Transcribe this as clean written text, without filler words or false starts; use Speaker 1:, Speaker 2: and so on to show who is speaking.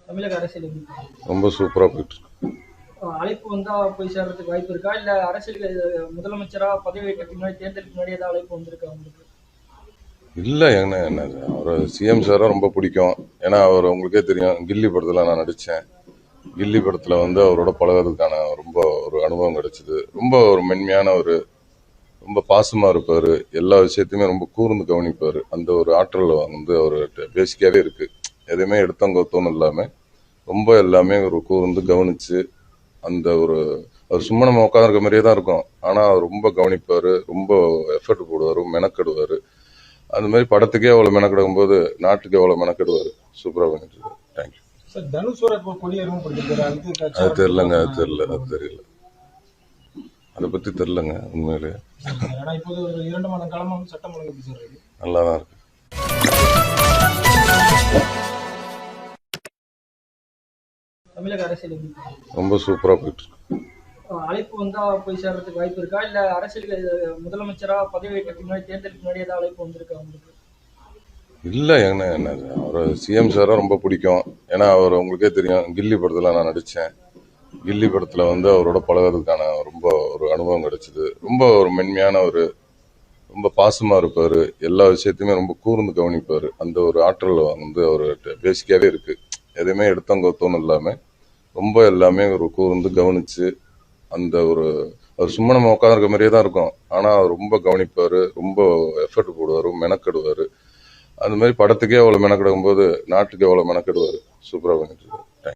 Speaker 1: தமிழக அரசியல் எப்படி போகுது?
Speaker 2: ரொம்ப சூப்பரா போயிட்டு இருக்கு.
Speaker 1: அழைப்பு வந்தா போய் சேர்றதுக்கு வாய்ப்பு இருக்கா? இல்ல அரசியல் முதலமைச்சரா பதவி ஏற்கிறதுக்கு முன்னாடி தேர்தலுக்கு முன்னாடி ஏதாவது அழைப்பு வந்திருக்கா உங்களுக்கு?
Speaker 2: இல்ல என்ன அவர் சிஎம் சாரை ரொம்ப பிடிக்கும். ஏன்னா அவர் உங்களுக்கே தெரியும், கில்லி படத்துல நான் நடிச்சேன். கில்லி படத்துல அவரோட பழகிறதுக்கான ரொம்ப ஒரு அனுபவம் கிடைச்சது. ரொம்ப ஒரு மென்மையான ரொம்ப பாசமா இருப்பாரு. எல்லா விஷயத்தையுமே ரொம்ப கூர்ந்து கவனிப்பாரு. அந்த ஒரு ஆற்றல் அவர்கிட்ட பேசிக்காவே இருக்கு. எதுவுமே எடுத்தங்கோத்தோன்னு இல்லாம ரொம்ப எல்லாமே ஒரு கூர்ந்து கவனிச்சு அந்த அவர் சும்மா நம்ம உட்காந்துருக்க மாதிரியே தான் இருக்கும். ஆனா அவர் ரொம்ப கவனிப்பாரு, ரொம்ப எஃபர்ட் போடுவாரு, மெனக்கெடுவாரு. அந்த மாதிரி படத்துக்கே அவ்வளவு மெனக்கெடுக்கும் போது நாட்டுக்கு எவ்வளவு மெனக்கெடுவாரு. சூப்பரா பண்ணிட்டு இருக்காரு. தேங்க்யூ.
Speaker 1: சார் தனுஷோட இப்போ கொடியேறவும் பண்ணிருக்காரு.
Speaker 2: அது தெரியலங்க, அது தெரியல. அதை பத்தி தெரியலங்க உண்மையிலே.
Speaker 1: ஆனா இப்போது ஒரு 2 மாத காலமா சட்டம் ஒழுங்கு எப்படி சார் இருக்கு?
Speaker 2: நல்லாதான் இருக்கு.
Speaker 1: தமிழக அரசியல் எப்படி போகுது?
Speaker 2: ரொம்ப சூப்பரா போயிட்டு இருக்கு.
Speaker 1: அழைப்பு வந்தா போய் சேர்றதுக்கு வாய்ப்பு இருக்கா? இல்ல அரசியல் முதலமைச்சரா பதவி ஏற்கிறதுக்கு முன்னாடி தேர்தலுக்கு முன்னாடி ஏதாவது அழைப்பு வந்திருக்கா உங்களுக்கு?
Speaker 2: இல்ல என்ன அவர் சிஎம் சாரை ரொம்ப பிடிக்கும். ஏன்னா அவர் உங்களுக்கே தெரியும், கில்லி படத்துல நான் நடிச்சேன். கில்லி படத்துல அவரோட பழகிறதுக்கான ரொம்ப ஒரு அனுபவம் கிடைச்சது. ரொம்ப ஒரு மென்மையான ரொம்ப பாசமா இருப்பாரு. எல்லா விஷயத்தையுமே ரொம்ப கூர்ந்து கவனிப்பாரு. அந்த ஒரு ஆற்றல் அவர்கிட்ட பேசிக்காவே இருக்கு. எதுவுமே எடுத்தங்கோத்தோன்னு இல்லாம ரொம்ப எல்லாமே ஒரு கூர்ந்து கவனிச்சு அந்த அவர் சும்மா நம்ம உட்காந்துருக்க மாதிரியே தான் இருக்கும். ஆனா அவர் ரொம்ப கவனிப்பாரு, ரொம்ப எஃபர்ட் போடுவாரு, மெனக்கெடுவாரு. அந்த மாதிரி படத்துக்கே அவ்வளவு மெனக்கெடுக்கும் போது நாட்டுக்கு எவ்வளவு மெனக்கெடுவாரு. சூப்பரா பண்ணிட்டு இருக்காரு.